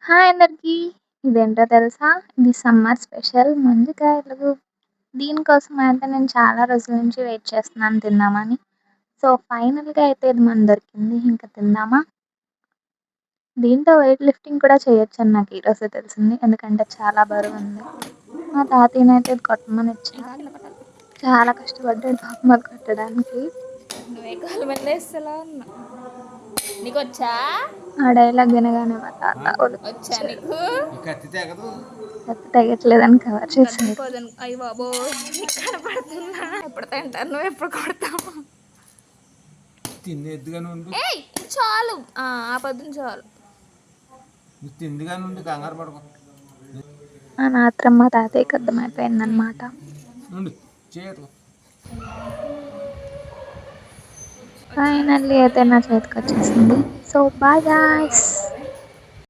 Hi అందరికి. ఇదేంటో తెలుసా? ఇది సమ్మర్ స్పెషల్ ముంజికాయలు. దీనికోసం అయితే నేను చాలా రోజుల నుంచి వెయిట్ చేస్తున్నాను తిందామని. సో ఫైనల్‌గా అయితే ఇది మనకు దొరికింది. ఇంక తిందామా? దీంతో వెయిట్ లిఫ్టింగ్ కూడా చేయొచ్చని నాకు ఈరోజే తెలిసింది. ఎందుకంటే చాలా బరువుంది. మా తాతయ్యనైతే ఇది కొట్టమని ఇచ్చా. చాలా కష్టపడ్డాడు పాపం అది కొట్టడానికి. నువ్వే కాలు మళ్ళేస్తలా ఉన్నా నీకొచ్చా ఆ డైలాగ్ వినగానే మా తాత వచ్చా ఒలుక్కొచ్చాడు. నీకు కత్తి తెగట్లేదని కవర్ చేశాడు. కత్తిపోదని అయ్యి బాబో నీకు కనపడుతున్నా ఎప్పుడు తింటాను నువ్వు ఎప్పుడు కొడతావు తిందిగానే ఉండు. ఏయ్ చాలు ఆ పొద్దున చాలు నువ్వు తిందిగానే ఉండి కంగారు పడకు. ఆ మాత్రం మా తాతయ్యకి అర్థమైపోయిందనమాట. ఉండు చేయట్లా. ఫైనల్లీ అయితే నా చేతికొచ్చేసింది. So bye guys.